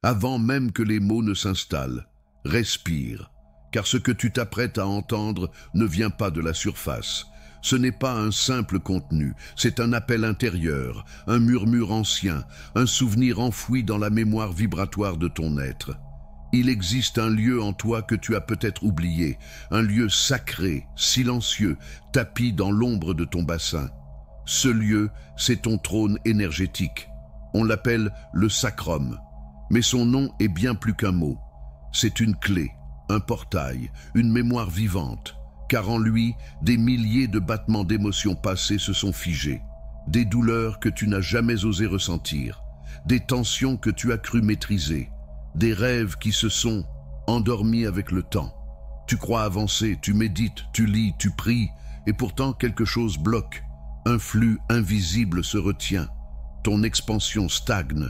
avant même que les mots ne s'installent. Respire, car ce que tu t'apprêtes à entendre ne vient pas de la surface. Ce n'est pas un simple contenu, c'est un appel intérieur, un murmure ancien, un souvenir enfoui dans la mémoire vibratoire de ton être. Il existe un lieu en toi que tu as peut-être oublié, un lieu sacré, silencieux, tapi dans l'ombre de ton bassin. Ce lieu, c'est ton trône énergétique. On l'appelle le sacrum, mais son nom est bien plus qu'un mot. C'est une clé, un portail, une mémoire vivante, car en lui, des milliers de battements d'émotions passées se sont figés, des douleurs que tu n'as jamais osé ressentir, des tensions que tu as cru maîtriser, des rêves qui se sont endormis avec le temps. Tu crois avancer, tu médites, tu lis, tu pries, et pourtant quelque chose bloque. Un flux invisible se retient. Ton expansion stagne.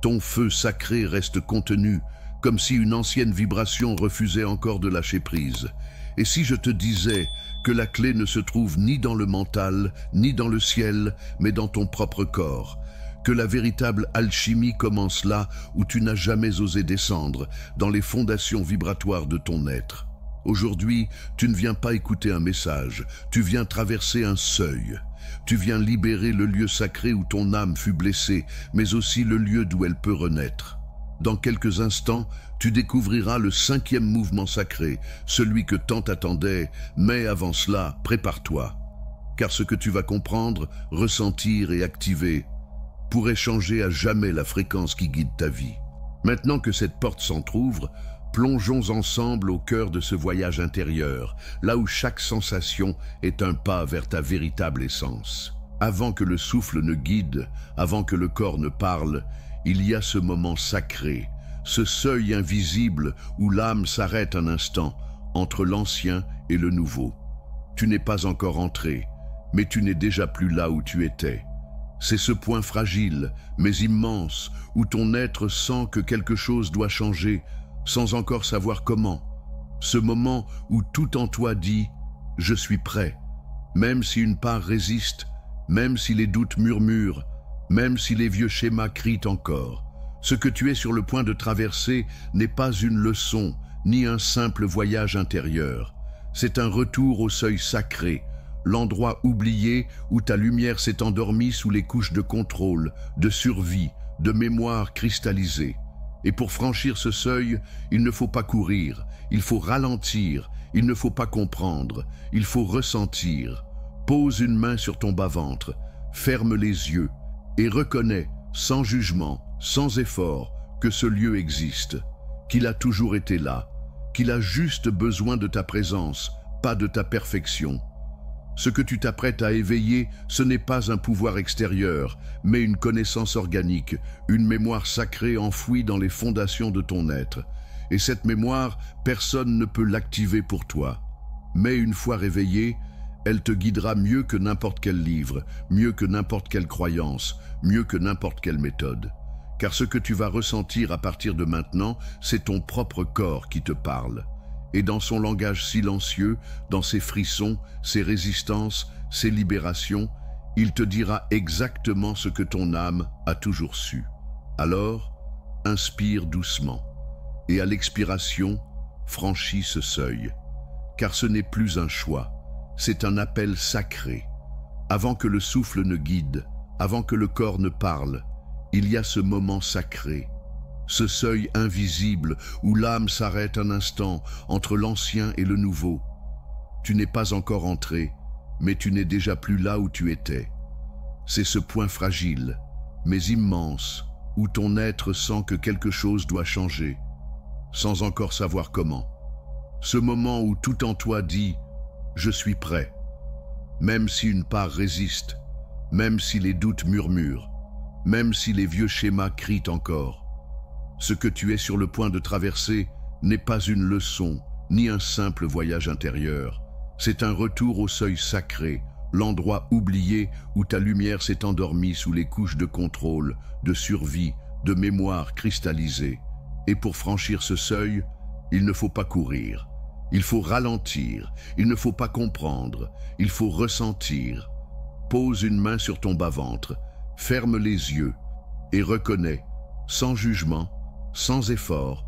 Ton feu sacré reste contenu, comme si une ancienne vibration refusait encore de lâcher prise. Et si je te disais que la clé ne se trouve ni dans le mental, ni dans le ciel, mais dans ton propre corps, que la véritable alchimie commence là où tu n'as jamais osé descendre, dans les fondations vibratoires de ton être. Aujourd'hui, tu ne viens pas écouter un message, tu viens traverser un seuil. Tu viens libérer le lieu sacré où ton âme fut blessée, mais aussi le lieu d'où elle peut renaître. Dans quelques instants, tu découvriras le 5e mouvement sacré, celui que tant attendais, mais avant cela, prépare-toi. Car ce que tu vas comprendre, ressentir et activer pourrait changer à jamais la fréquence qui guide ta vie. Maintenant que cette porte s'entr'ouvre, plongeons ensemble au cœur de ce voyage intérieur, là où chaque sensation est un pas vers ta véritable essence. Avant que le souffle ne guide, avant que le corps ne parle, il y a ce moment sacré, ce seuil invisible où l'âme s'arrête un instant entre l'ancien et le nouveau. Tu n'es pas encore entré, mais tu n'es déjà plus là où tu étais. C'est ce point fragile, mais immense, où ton être sent que quelque chose doit changer, sans encore savoir comment. Ce moment où tout en toi dit « je suis prêt », même si une part résiste, même si les doutes murmurent, même si les vieux schémas crient encore. Ce que tu es sur le point de traverser n'est pas une leçon, ni un simple voyage intérieur. C'est un retour au seuil sacré, l'endroit oublié où ta lumière s'est endormie sous les couches de contrôle, de survie, de mémoire cristallisée. Et pour franchir ce seuil, il ne faut pas courir, il faut ralentir, il ne faut pas comprendre, il faut ressentir. Pose une main sur ton bas-ventre, ferme les yeux et reconnais, sans jugement, sans effort, que ce lieu existe, qu'il a toujours été là, qu'il a juste besoin de ta présence, pas de ta perfection. Ce que tu t'apprêtes à éveiller, ce n'est pas un pouvoir extérieur, mais une connaissance organique, une mémoire sacrée enfouie dans les fondations de ton être. Et cette mémoire, personne ne peut l'activer pour toi. Mais une fois réveillée, elle te guidera mieux que n'importe quel livre, mieux que n'importe quelle croyance, mieux que n'importe quelle méthode. Car ce que tu vas ressentir à partir de maintenant, c'est ton propre corps qui te parle. Et dans son langage silencieux, dans ses frissons, ses résistances, ses libérations, il te dira exactement ce que ton âme a toujours su. Alors, inspire doucement, et à l'expiration, franchis ce seuil. Car ce n'est plus un choix, c'est un appel sacré. Avant que le souffle ne guide, avant que le corps ne parle, il y a ce moment sacré. Ce seuil invisible où l'âme s'arrête un instant entre l'ancien et le nouveau. Tu n'es pas encore entré, mais tu n'es déjà plus là où tu étais. C'est ce point fragile, mais immense, où ton être sent que quelque chose doit changer, sans encore savoir comment. Ce moment où tout en toi dit « je suis prêt », même si une part résiste, même si les doutes murmurent, même si les vieux schémas crient encore. Ce que tu es sur le point de traverser n'est pas une leçon, ni un simple voyage intérieur. C'est un retour au seuil sacré, l'endroit oublié où ta lumière s'est endormie sous les couches de contrôle, de survie, de mémoire cristallisée. Et pour franchir ce seuil, il ne faut pas courir. Il faut ralentir, il ne faut pas comprendre, il faut ressentir. Pose une main sur ton bas-ventre, ferme les yeux et reconnais, sans jugement, sans effort,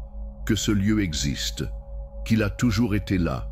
que ce lieu existe, qu'il a toujours été là,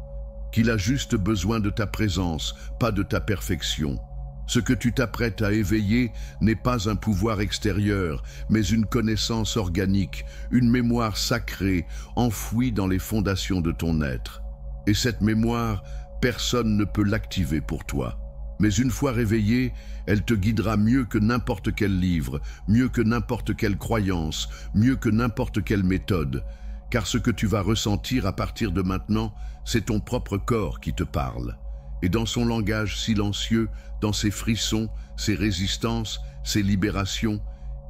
qu'il a juste besoin de ta présence, pas de ta perfection. Ce que tu t'apprêtes à éveiller n'est pas un pouvoir extérieur, mais une connaissance organique, une mémoire sacrée, enfouie dans les fondations de ton être. Et cette mémoire, personne ne peut l'activer pour toi. Mais une fois réveillée, elle te guidera mieux que n'importe quel livre, mieux que n'importe quelle croyance, mieux que n'importe quelle méthode. Car ce que tu vas ressentir à partir de maintenant, c'est ton propre corps qui te parle. Et dans son langage silencieux, dans ses frissons, ses résistances, ses libérations,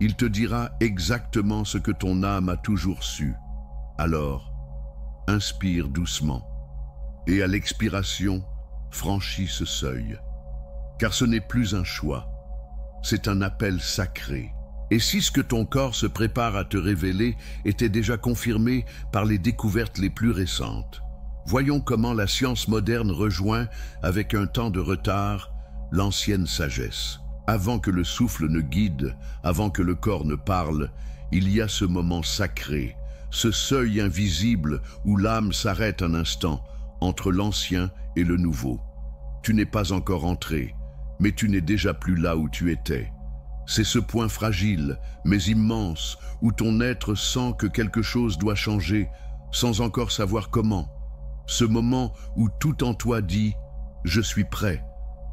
il te dira exactement ce que ton âme a toujours su. Alors, inspire doucement. Et à l'expiration, franchis ce seuil. Car ce n'est plus un choix, c'est un appel sacré. Et si ce que ton corps se prépare à te révéler était déjà confirmé par les découvertes les plus récentes, voyons comment la science moderne rejoint, avec un temps de retard, l'ancienne sagesse. Avant que le souffle ne guide, avant que le corps ne parle, il y a ce moment sacré, ce seuil invisible où l'âme s'arrête un instant entre l'ancien et le nouveau. Tu n'es pas encore entré, mais tu n'es déjà plus là où tu étais. C'est ce point fragile, mais immense, où ton être sent que quelque chose doit changer, sans encore savoir comment. Ce moment où tout en toi dit « Je suis prêt »,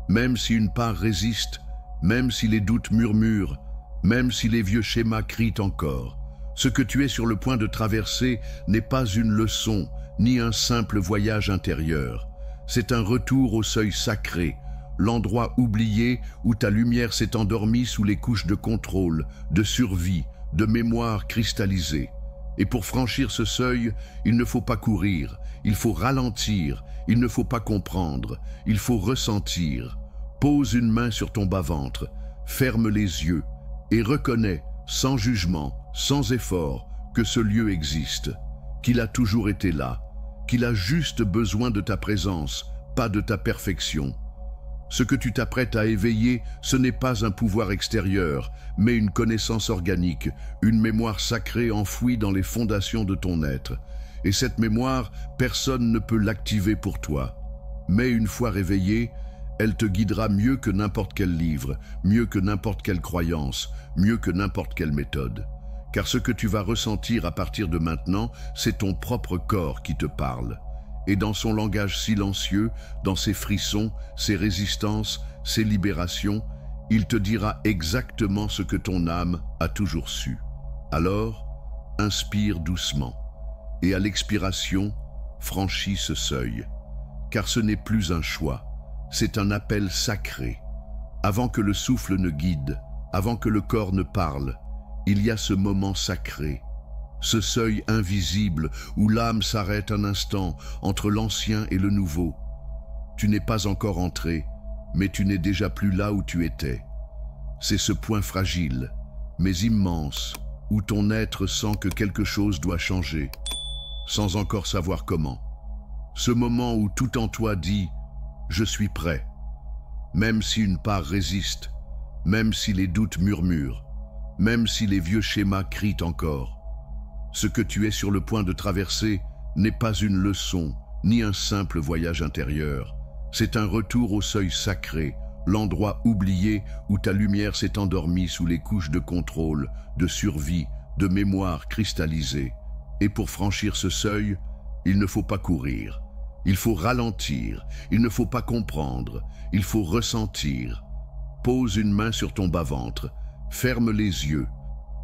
même si une part résiste, même si les doutes murmurent, même si les vieux schémas crient encore. Ce que tu es sur le point de traverser n'est pas une leçon, ni un simple voyage intérieur. C'est un retour au seuil sacré, l'endroit oublié où ta lumière s'est endormie sous les couches de contrôle, de survie, de mémoire cristallisée. Et pour franchir ce seuil, il ne faut pas courir, il faut ralentir, il ne faut pas comprendre, il faut ressentir. Pose une main sur ton bas-ventre, ferme les yeux et reconnais, sans jugement, sans effort, que ce lieu existe, qu'il a toujours été là, qu'il a juste besoin de ta présence, pas de ta perfection. Ce que tu t'apprêtes à éveiller, ce n'est pas un pouvoir extérieur, mais une connaissance organique, une mémoire sacrée enfouie dans les fondations de ton être. Et cette mémoire, personne ne peut l'activer pour toi. Mais une fois réveillée, elle te guidera mieux que n'importe quel livre, mieux que n'importe quelle croyance, mieux que n'importe quelle méthode. Car ce que tu vas ressentir à partir de maintenant, c'est ton propre corps qui te parle. Et dans son langage silencieux, dans ses frissons, ses résistances, ses libérations, il te dira exactement ce que ton âme a toujours su. Alors, inspire doucement, et à l'expiration, franchis ce seuil. Car ce n'est plus un choix, c'est un appel sacré. Avant que le souffle ne guide, avant que le corps ne parle, il y a ce moment sacré, ce seuil invisible où l'âme s'arrête un instant entre l'ancien et le nouveau. Tu n'es pas encore entré, mais tu n'es déjà plus là où tu étais. C'est ce point fragile, mais immense, où ton être sent que quelque chose doit changer, sans encore savoir comment. Ce moment où tout en toi dit « Je suis prêt », même si une part résiste, même si les doutes murmurent, même si les vieux schémas crient encore. Ce que tu es sur le point de traverser n'est pas une leçon, ni un simple voyage intérieur. C'est un retour au seuil sacré, l'endroit oublié où ta lumière s'est endormie sous les couches de contrôle, de survie, de mémoire cristallisée. Et pour franchir ce seuil, il ne faut pas courir. Il faut ralentir, il ne faut pas comprendre, il faut ressentir. Pose une main sur ton bas-ventre, ferme les yeux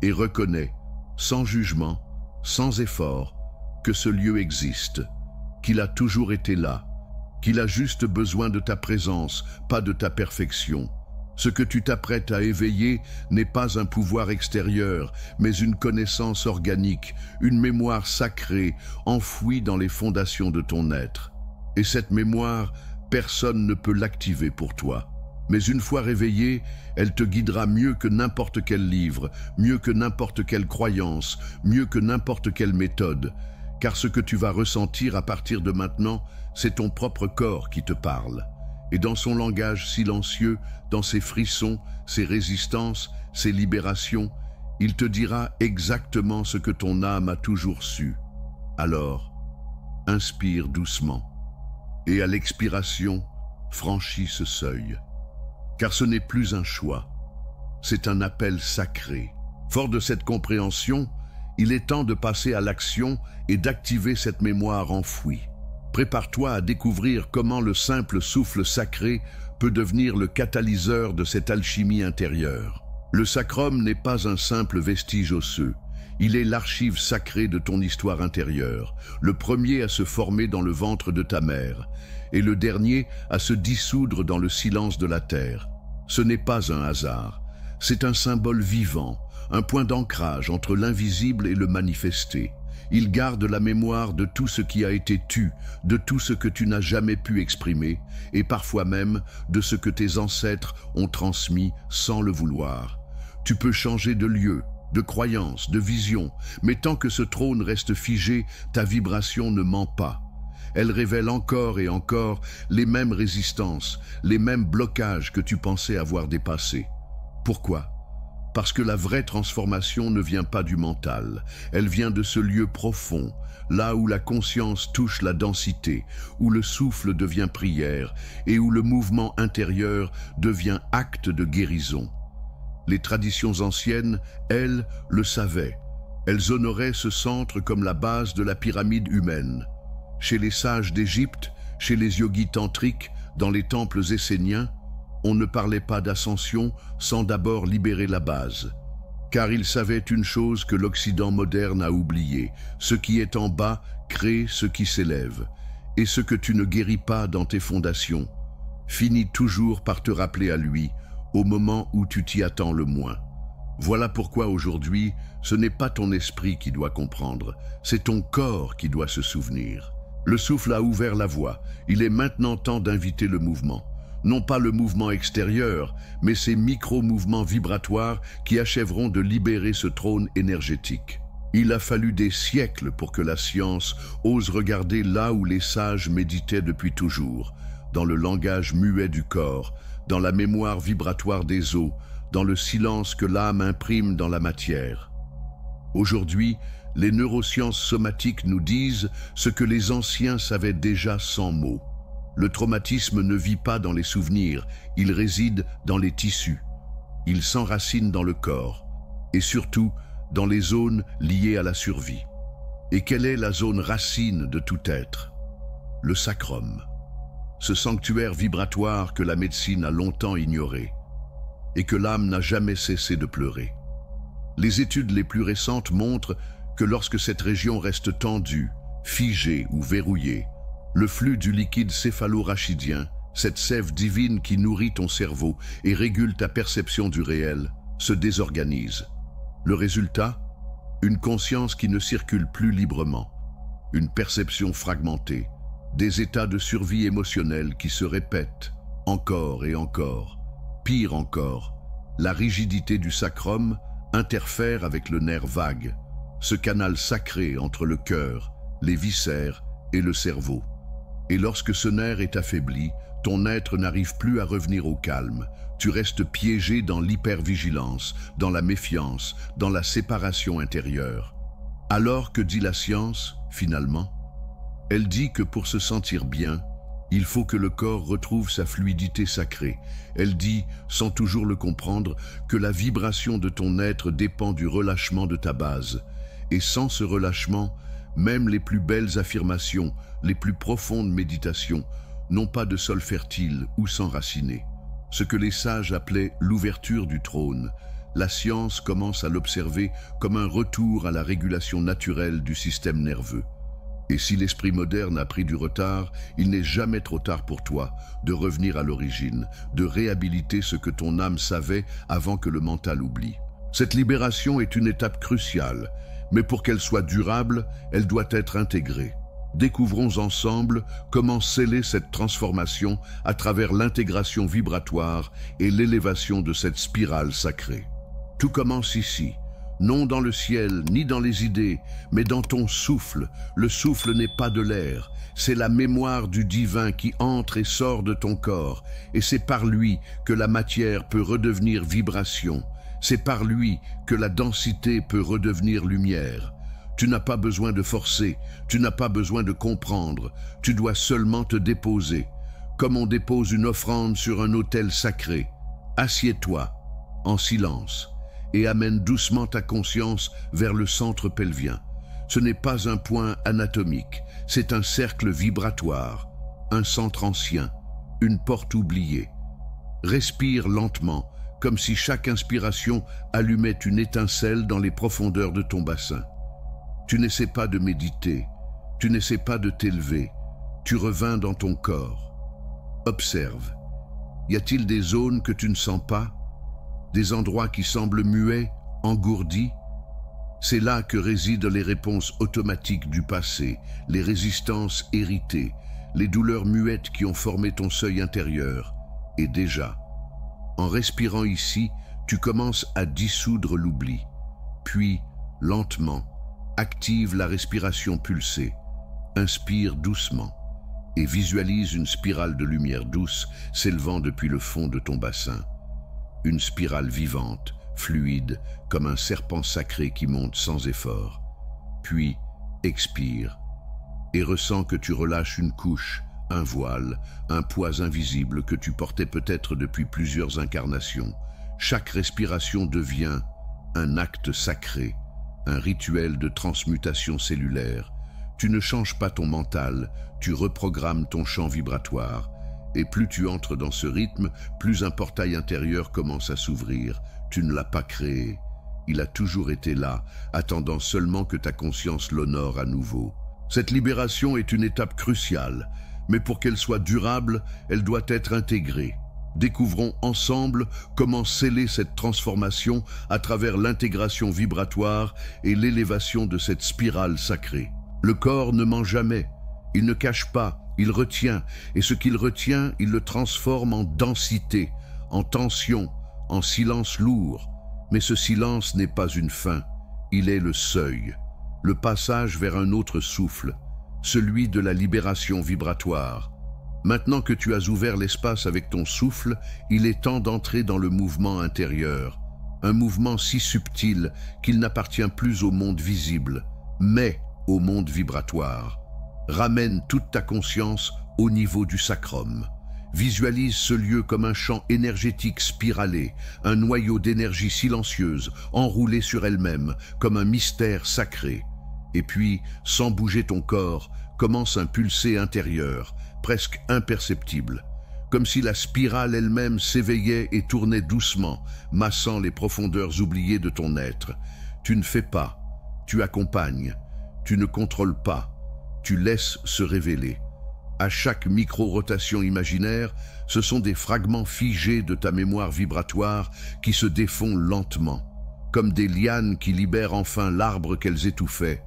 et reconnais, sans jugement, sans effort, que ce lieu existe, qu'il a toujours été là, qu'il a juste besoin de ta présence, pas de ta perfection. Ce que tu t'apprêtes à éveiller n'est pas un pouvoir extérieur, mais une connaissance organique, une mémoire sacrée, enfouie dans les fondations de ton être. Et cette mémoire, personne ne peut l'activer pour toi. Mais une fois réveillée, elle te guidera mieux que n'importe quel livre, mieux que n'importe quelle croyance, mieux que n'importe quelle méthode. Car ce que tu vas ressentir à partir de maintenant, c'est ton propre corps qui te parle. Et dans son langage silencieux, dans ses frissons, ses résistances, ses libérations, Il te dira exactement ce que ton âme a toujours su. Alors, inspire doucement. Et à l'expiration, franchis ce seuil. Car ce n'est plus un choix, c'est un appel sacré. Fort de cette compréhension, il est temps de passer à l'action et d'activer cette mémoire enfouie. Prépare-toi à découvrir comment le simple souffle sacré peut devenir le catalyseur de cette alchimie intérieure. Le sacrum n'est pas un simple vestige osseux. Il est l'archive sacrée de ton histoire intérieure, le premier à se former dans le ventre de ta mère, et le dernier à se dissoudre dans le silence de la terre. Ce n'est pas un hasard, c'est un symbole vivant, un point d'ancrage entre l'invisible et le manifesté. Il garde la mémoire de tout ce qui a été tu, de tout ce que tu n'as jamais pu exprimer, et parfois même de ce que tes ancêtres ont transmis sans le vouloir. Tu peux changer de lieu, de croyance, de vision, mais tant que ce trône reste figé, ta vibration ne ment pas. Elle révèle encore et encore les mêmes résistances, les mêmes blocages que tu pensais avoir dépassés. Pourquoi ? Parce que la vraie transformation ne vient pas du mental, elle vient de ce lieu profond, là où la conscience touche la densité, où le souffle devient prière et où le mouvement intérieur devient acte de guérison. Les traditions anciennes, elles, le savaient. Elles honoraient ce centre comme la base de la pyramide humaine. Chez les sages d'Égypte, chez les yogis tantriques, dans les temples esséniens, on ne parlait pas d'ascension sans d'abord libérer la base. Car ils savaient une chose que l'Occident moderne a oubliée, ce qui est en bas crée ce qui s'élève. Et ce que tu ne guéris pas dans tes fondations finit toujours par te rappeler à lui, au moment où tu t'y attends le moins. Voilà pourquoi aujourd'hui, ce n'est pas ton esprit qui doit comprendre, c'est ton corps qui doit se souvenir. Le souffle a ouvert la voie, il est maintenant temps d'inviter le mouvement. Non pas le mouvement extérieur, mais ces micro-mouvements vibratoires qui achèveront de libérer ce trône énergétique. Il a fallu des siècles pour que la science ose regarder là où les sages méditaient depuis toujours, dans le langage muet du corps, dans la mémoire vibratoire des os, dans le silence que l'âme imprime dans la matière. Aujourd'hui, les neurosciences somatiques nous disent ce que les anciens savaient déjà sans mots. Le traumatisme ne vit pas dans les souvenirs, il réside dans les tissus. Il s'enracine dans le corps, et surtout dans les zones liées à la survie. Et quelle est la zone racine de tout être ? Le sacrum. Ce sanctuaire vibratoire que la médecine a longtemps ignoré et que l'âme n'a jamais cessé de pleurer. Les études les plus récentes montrent que lorsque cette région reste tendue, figée ou verrouillée, le flux du liquide céphalo-rachidien, cette sève divine qui nourrit ton cerveau et régule ta perception du réel, se désorganise. Le résultat ? Une conscience qui ne circule plus librement, une perception fragmentée, des états de survie émotionnelle qui se répètent encore et encore. Pire encore, la rigidité du sacrum interfère avec le nerf vague, ce canal sacré entre le cœur, les viscères et le cerveau. Et lorsque ce nerf est affaibli, ton être n'arrive plus à revenir au calme. Tu restes piégé dans l'hypervigilance, dans la méfiance, dans la séparation intérieure. Alors que dit la science, finalement ? Elle dit que pour se sentir bien, il faut que le corps retrouve sa fluidité sacrée. Elle dit, sans toujours le comprendre, que la vibration de ton être dépend du relâchement de ta base. Et sans ce relâchement, même les plus belles affirmations, les plus profondes méditations, n'ont pas de sol fertile ou s'enraciner. Ce que les sages appelaient l'ouverture du trône, la science commence à l'observer comme un retour à la régulation naturelle du système nerveux. Et si l'esprit moderne a pris du retard, il n'est jamais trop tard pour toi de revenir à l'origine, de réhabiliter ce que ton âme savait avant que le mental oublie. Cette libération est une étape cruciale, mais pour qu'elle soit durable, elle doit être intégrée. Découvrons ensemble comment sceller cette transformation à travers l'intégration vibratoire et l'élévation de cette spirale sacrée. Tout commence ici. Non dans le ciel, ni dans les idées, mais dans ton souffle. Le souffle n'est pas de l'air, c'est la mémoire du divin qui entre et sort de ton corps, et c'est par lui que la matière peut redevenir vibration. C'est par lui que la densité peut redevenir lumière. Tu n'as pas besoin de forcer, tu n'as pas besoin de comprendre, tu dois seulement te déposer, comme on dépose une offrande sur un autel sacré. Assieds-toi, en silence, et amène doucement ta conscience vers le centre pelvien. Ce n'est pas un point anatomique, c'est un cercle vibratoire, un centre ancien, une porte oubliée. Respire lentement, comme si chaque inspiration allumait une étincelle dans les profondeurs de ton bassin. Tu n'essaies pas de méditer, tu n'essaies pas de t'élever, tu revins dans ton corps. Observe. Y a-t-il des zones que tu ne sens pas? Des endroits qui semblent muets, engourdis? C'est là que résident les réponses automatiques du passé, les résistances héritées, les douleurs muettes qui ont formé ton seuil intérieur. Et déjà, en respirant ici, tu commences à dissoudre l'oubli. Puis, lentement, active la respiration pulsée. Inspire doucement et visualise une spirale de lumière douce s'élevant depuis le fond de ton bassin. Une spirale vivante, fluide, comme un serpent sacré qui monte sans effort. Puis, expire et ressens que tu relâches une couche, un voile, un poids invisible que tu portais peut-être depuis plusieurs incarnations. Chaque respiration devient un acte sacré, un rituel de transmutation cellulaire. Tu ne changes pas ton mental, tu reprogrammes ton champ vibratoire. Et plus tu entres dans ce rythme, plus un portail intérieur commence à s'ouvrir. Tu ne l'as pas créé. Il a toujours été là, attendant seulement que ta conscience l'honore à nouveau. Cette libération est une étape cruciale, mais pour qu'elle soit durable, elle doit être intégrée. Découvrons ensemble comment sceller cette transformation à travers l'intégration vibratoire et l'élévation de cette spirale sacrée. Le corps ne ment jamais, il ne cache pas, il retient, et ce qu'il retient, il le transforme en densité, en tension, en silence lourd. Mais ce silence n'est pas une fin, il est le seuil, le passage vers un autre souffle, celui de la libération vibratoire. Maintenant que tu as ouvert l'espace avec ton souffle, il est temps d'entrer dans le mouvement intérieur, un mouvement si subtil qu'il n'appartient plus au monde visible, mais au monde vibratoire. Ramène toute ta conscience au niveau du sacrum. Visualise ce lieu comme un champ énergétique spiralé, un noyau d'énergie silencieuse, enroulé sur elle-même, comme un mystère sacré. Et puis, sans bouger ton corps, commence un pulsé intérieur, presque imperceptible, comme si la spirale elle-même s'éveillait et tournait doucement, massant les profondeurs oubliées de ton être. Tu ne fais pas, tu accompagnes, tu ne contrôles pas, tu laisses se révéler. À chaque micro-rotation imaginaire, ce sont des fragments figés de ta mémoire vibratoire qui se défont lentement, comme des lianes qui libèrent enfin l'arbre qu'elles étouffaient.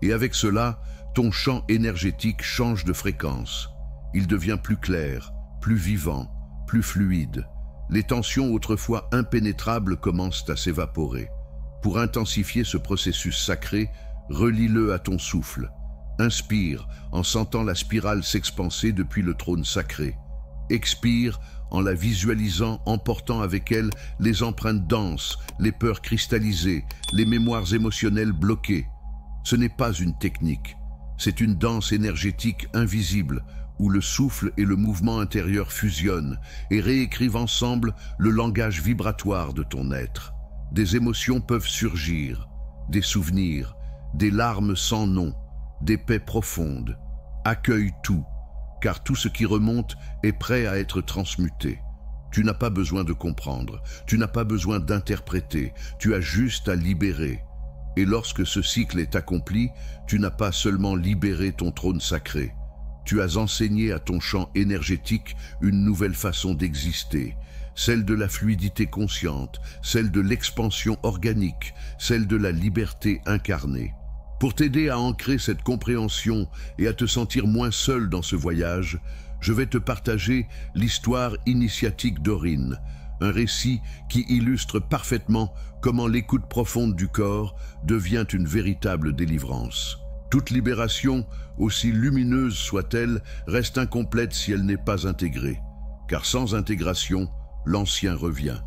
Et avec cela, ton champ énergétique change de fréquence. Il devient plus clair, plus vivant, plus fluide. Les tensions autrefois impénétrables commencent à s'évaporer. Pour intensifier ce processus sacré, relie-le à ton souffle. Inspire en sentant la spirale s'expanser depuis le trône sacré. Expire en la visualisant, emportant avec elle les empreintes denses, les peurs cristallisées, les mémoires émotionnelles bloquées. Ce n'est pas une technique, c'est une danse énergétique invisible où le souffle et le mouvement intérieur fusionnent et réécrivent ensemble le langage vibratoire de ton être. Des émotions peuvent surgir, des souvenirs, des larmes sans nom, des paix profondes. Accueille tout, car tout ce qui remonte est prêt à être transmuté. Tu n'as pas besoin de comprendre, tu n'as pas besoin d'interpréter, tu as juste à libérer. Et lorsque ce cycle est accompli, tu n'as pas seulement libéré ton trône sacré, tu as enseigné à ton champ énergétique une nouvelle façon d'exister, celle de la fluidité consciente, celle de l'expansion organique, celle de la liberté incarnée. Pour t'aider à ancrer cette compréhension et à te sentir moins seul dans ce voyage, je vais te partager l'histoire initiatique d'Aurine, un récit qui illustre parfaitement comment l'écoute profonde du corps devient une véritable délivrance. Toute libération, aussi lumineuse soit-elle, reste incomplète si elle n'est pas intégrée, car sans intégration, l'ancien revient.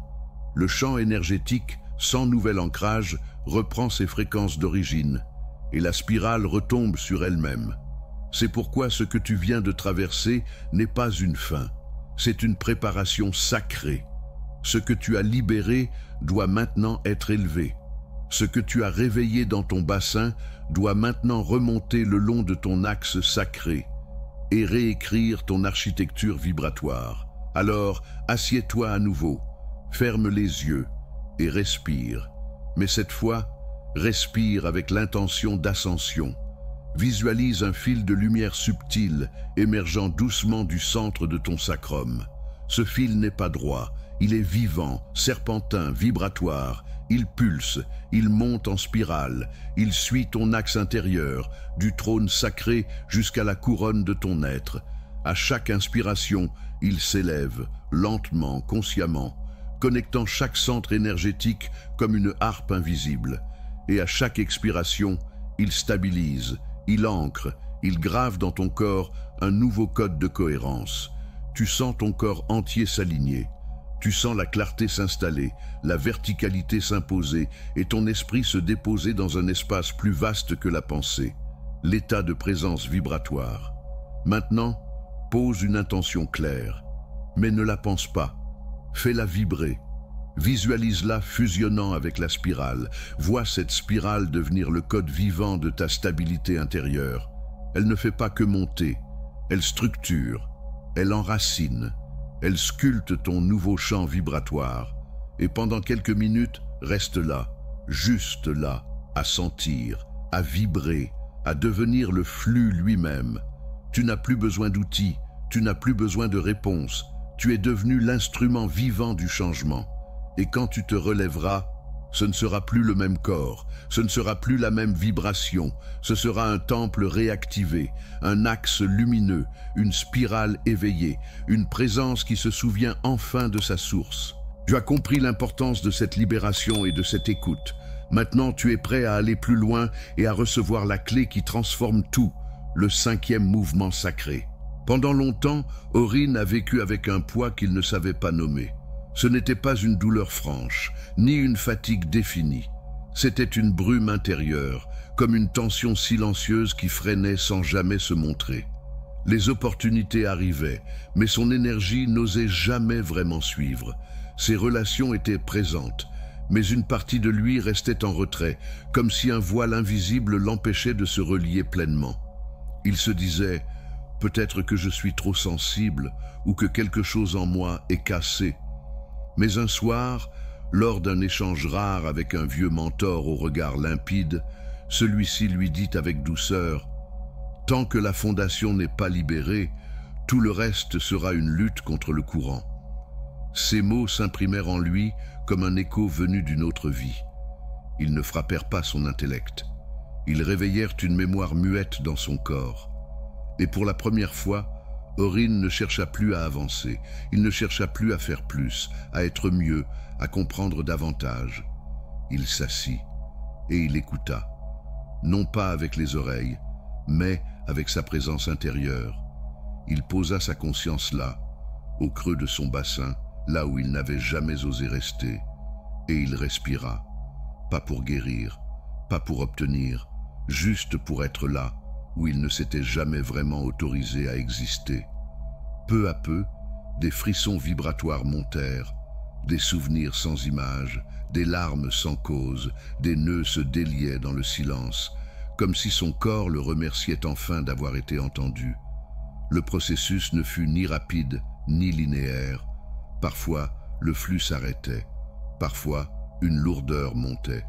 Le champ énergétique sans nouvel ancrage, reprend ses fréquences d'origine, et la spirale retombe sur elle-même. C'est pourquoi ce que tu viens de traverser n'est pas une fin, c'est une préparation sacrée. Ce que tu as libéré doit maintenant être élevé. Ce que tu as réveillé dans ton bassin doit maintenant remonter le long de ton axe sacré et réécrire ton architecture vibratoire. Alors, assieds-toi à nouveau, ferme les yeux et respire. Mais cette fois, respire avec l'intention d'ascension. Visualise un fil de lumière subtile émergeant doucement du centre de ton sacrum. Ce fil n'est pas droit, il est vivant, serpentin, vibratoire. Il pulse, il monte en spirale, il suit ton axe intérieur, du trône sacré jusqu'à la couronne de ton être. À chaque inspiration, il s'élève, lentement, consciemment, connectant chaque centre énergétique comme une harpe invisible. Et à chaque expiration, il stabilise, il ancre, il grave dans ton corps un nouveau code de cohérence. Tu sens ton corps entier s'aligner. Tu sens la clarté s'installer, la verticalité s'imposer et ton esprit se déposer dans un espace plus vaste que la pensée, l'état de présence vibratoire. Maintenant, pose une intention claire, mais ne la pense pas. Fais-la vibrer. Visualise-la fusionnant avec la spirale. Vois cette spirale devenir le code vivant de ta stabilité intérieure. Elle ne fait pas que monter, elle structure, elle enracine. Elle sculpte ton nouveau champ vibratoire. Et pendant quelques minutes, reste là, juste là, à sentir, à vibrer, à devenir le flux lui-même. Tu n'as plus besoin d'outils, tu n'as plus besoin de réponses. Tu es devenu l'instrument vivant du changement. Et quand tu te relèveras, ce ne sera plus le même corps, ce ne sera plus la même vibration, ce sera un temple réactivé, un axe lumineux, une spirale éveillée, une présence qui se souvient enfin de sa source. Tu as compris l'importance de cette libération et de cette écoute. Maintenant, tu es prêt à aller plus loin et à recevoir la clé qui transforme tout, le 5e mouvement sacré. Pendant longtemps, Aurine a vécu avec un poids qu'il ne savait pas nommer. Ce n'était pas une douleur franche, ni une fatigue définie. C'était une brume intérieure, comme une tension silencieuse qui freinait sans jamais se montrer. Les opportunités arrivaient, mais son énergie n'osait jamais vraiment suivre. Ses relations étaient présentes, mais une partie de lui restait en retrait, comme si un voile invisible l'empêchait de se relier pleinement. Il se disait « Peut-être que je suis trop sensible ou que quelque chose en moi est cassé ». Mais un soir, lors d'un échange rare avec un vieux mentor au regard limpide, celui-ci lui dit avec douceur « Tant que la fondation n'est pas libérée, tout le reste sera une lutte contre le courant. » Ces mots s'imprimèrent en lui comme un écho venu d'une autre vie. Ils ne frappèrent pas son intellect. Ils réveillèrent une mémoire muette dans son corps. Et pour la première fois, Aurine ne chercha plus à avancer, il ne chercha plus à faire plus, à être mieux, à comprendre davantage. Il s'assit et il écouta, non pas avec les oreilles, mais avec sa présence intérieure. Il posa sa conscience là, au creux de son bassin, là où il n'avait jamais osé rester, et il respira, pas pour guérir, pas pour obtenir, juste pour être là, où il ne s'était jamais vraiment autorisé à exister. Peu à peu, des frissons vibratoires montèrent, des souvenirs sans image, des larmes sans cause, des nœuds se déliaient dans le silence, comme si son corps le remerciait enfin d'avoir été entendu. Le processus ne fut ni rapide, ni linéaire. Parfois, le flux s'arrêtait, parfois, une lourdeur montait.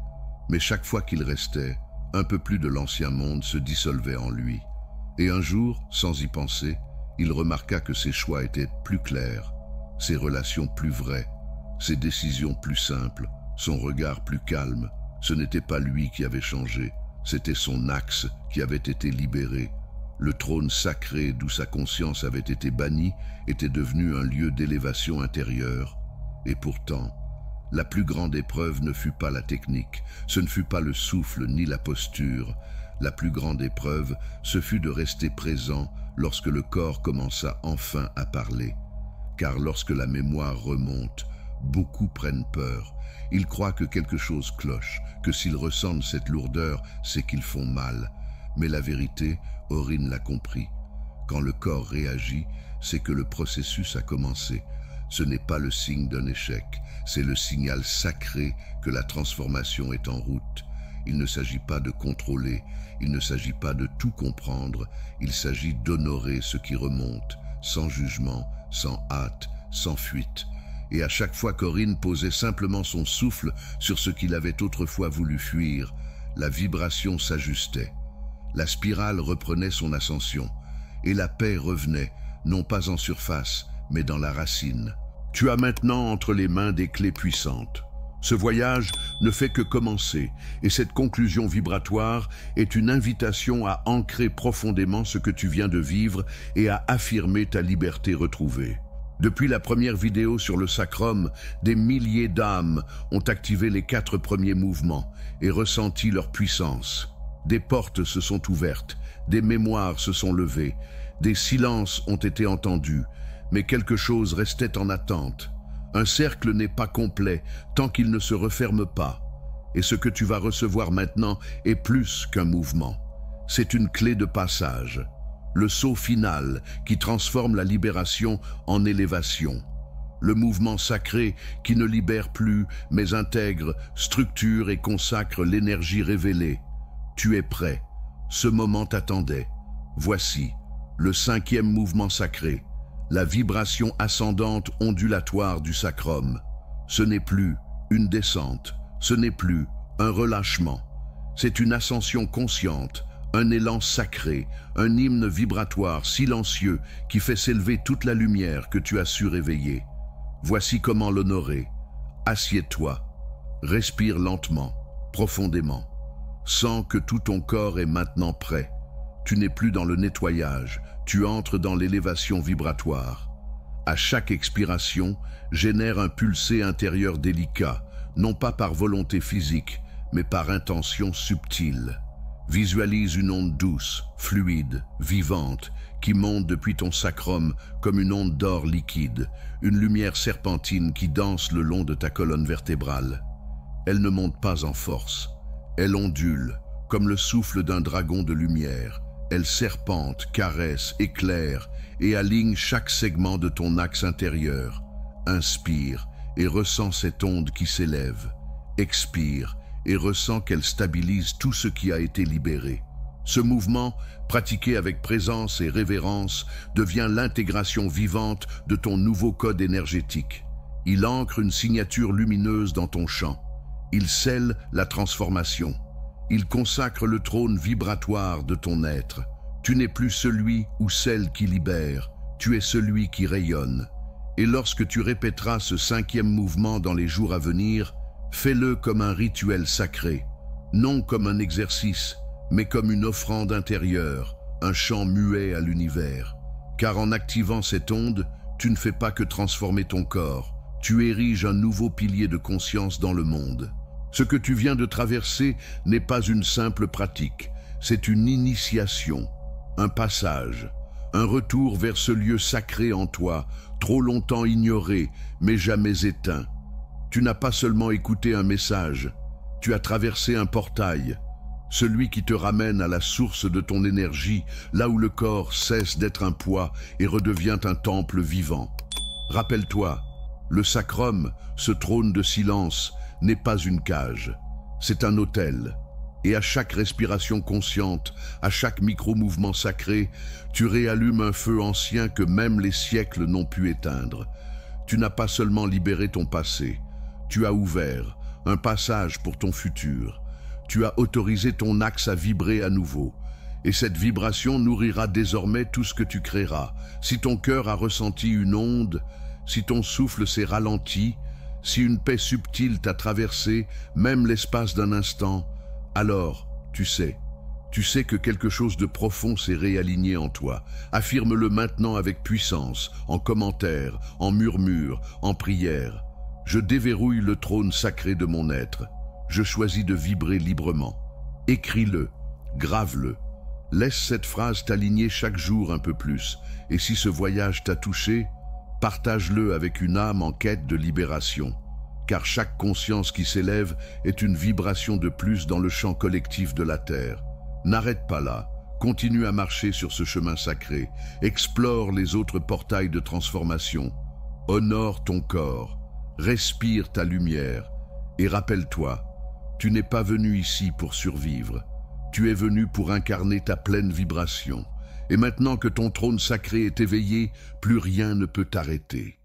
Mais chaque fois qu'il restait, un peu plus de l'ancien monde se dissolvait en lui. Et un jour, sans y penser, il remarqua que ses choix étaient plus clairs, ses relations plus vraies, ses décisions plus simples, son regard plus calme. Ce n'était pas lui qui avait changé, c'était son axe qui avait été libéré. Le trône sacré d'où sa conscience avait été bannie était devenu un lieu d'élévation intérieure. Et pourtant, la plus grande épreuve ne fut pas la technique, ce ne fut pas le souffle ni la posture. La plus grande épreuve, ce fut de rester présent lorsque le corps commença enfin à parler. Car lorsque la mémoire remonte, Beaucoup prennent peur. Ils croient que quelque chose cloche, que s'ils ressentent cette lourdeur, c'est qu'ils font mal. Mais la vérité, Aurine l'a compris. Quand le corps réagit, c'est que le processus a commencé. Ce n'est pas le signe d'un échec, c'est le signal sacré que la transformation est en route. Il ne s'agit pas de contrôler, il ne s'agit pas de tout comprendre, il s'agit d'honorer ce qui remonte, sans jugement, sans hâte, sans fuite. Et à chaque fois qu'Aurine posait simplement son souffle sur ce qu'il avait autrefois voulu fuir, la vibration s'ajustait. La spirale reprenait son ascension, et la paix revenait, non pas en surface, mais dans la racine. Tu as maintenant entre les mains des clés puissantes. Ce voyage ne fait que commencer, et cette conclusion vibratoire est une invitation à ancrer profondément ce que tu viens de vivre et à affirmer ta liberté retrouvée. Depuis la première vidéo sur le sacrum, des milliers d'âmes ont activé les 4 premiers mouvements et ressenti leur puissance. Des portes se sont ouvertes, des mémoires se sont levées, des silences ont été entendus, mais quelque chose restait en attente. Un cercle n'est pas complet tant qu'il ne se referme pas. Et ce que tu vas recevoir maintenant est plus qu'un mouvement. C'est une clé de passage, le saut final qui transforme la libération en élévation. Le mouvement sacré qui ne libère plus, mais intègre, structure et consacre l'énergie révélée. Tu es prêt. Ce moment t'attendait. Voici le 5e mouvement sacré. La vibration ascendante ondulatoire du sacrum. Ce n'est plus une descente, ce n'est plus un relâchement. C'est une ascension consciente, un élan sacré, un hymne vibratoire silencieux qui fait s'élever toute la lumière que tu as su réveiller. Voici comment l'honorer. Assieds-toi, respire lentement, profondément. Sens que tout ton corps est maintenant prêt. Tu n'es plus dans le nettoyage, tu entres dans l'élévation vibratoire. À chaque expiration, génère un pulsé intérieur délicat, non pas par volonté physique, mais par intention subtile. Visualise une onde douce, fluide, vivante, qui monte depuis ton sacrum comme une onde d'or liquide, une lumière serpentine qui danse le long de ta colonne vertébrale. Elle ne monte pas en force, elle ondule, comme le souffle d'un dragon de lumière. Elle serpente, caresse, éclaire et aligne chaque segment de ton axe intérieur. Inspire et ressens cette onde qui s'élève. Expire et ressens qu'elle stabilise tout ce qui a été libéré. Ce mouvement, pratiqué avec présence et révérence, devient l'intégration vivante de ton nouveau code énergétique. Il ancre une signature lumineuse dans ton champ. Il scelle la transformation. Il consacre le trône vibratoire de ton être. Tu n'es plus celui ou celle qui libère, tu es celui qui rayonne. Et lorsque tu répéteras ce 5e mouvement dans les jours à venir, fais-le comme un rituel sacré, non comme un exercice, mais comme une offrande intérieure, un chant muet à l'univers. Car en activant cette onde, tu ne fais pas que transformer ton corps, tu ériges un nouveau pilier de conscience dans le monde. Ce que tu viens de traverser n'est pas une simple pratique, c'est une initiation, un passage, un retour vers ce lieu sacré en toi, trop longtemps ignoré, mais jamais éteint. Tu n'as pas seulement écouté un message, tu as traversé un portail, celui qui te ramène à la source de ton énergie, là où le corps cesse d'être un poids et redevient un temple vivant. Rappelle-toi, le sacrum, ce trône de silence, n'est pas une cage, c'est un autel. Et à chaque respiration consciente, à chaque micro-mouvement sacré, tu réallumes un feu ancien que même les siècles n'ont pu éteindre. Tu n'as pas seulement libéré ton passé, tu as ouvert un passage pour ton futur. Tu as autorisé ton axe à vibrer à nouveau. Et cette vibration nourrira désormais tout ce que tu créeras. Si ton cœur a ressenti une onde, si ton souffle s'est ralenti, si une paix subtile t'a traversé, même l'espace d'un instant, alors, tu sais que quelque chose de profond s'est réaligné en toi. Affirme-le maintenant avec puissance, en commentaire, en murmure, en prière. Je déverrouille le trône sacré de mon être. Je choisis de vibrer librement. Écris-le, grave-le. Laisse cette phrase t'aligner chaque jour un peu plus. Et si ce voyage t'a touché, Partage-le avec une âme en quête de libération, car chaque conscience qui s'élève est une vibration de plus dans le champ collectif de la Terre. N'arrête pas là, continue à marcher sur ce chemin sacré, explore les autres portails de transformation, honore ton corps, respire ta lumière, et rappelle-toi, tu n'es pas venu ici pour survivre, tu es venu pour incarner ta pleine vibration. Et maintenant que ton trône sacré est éveillé, plus rien ne peut t'arrêter.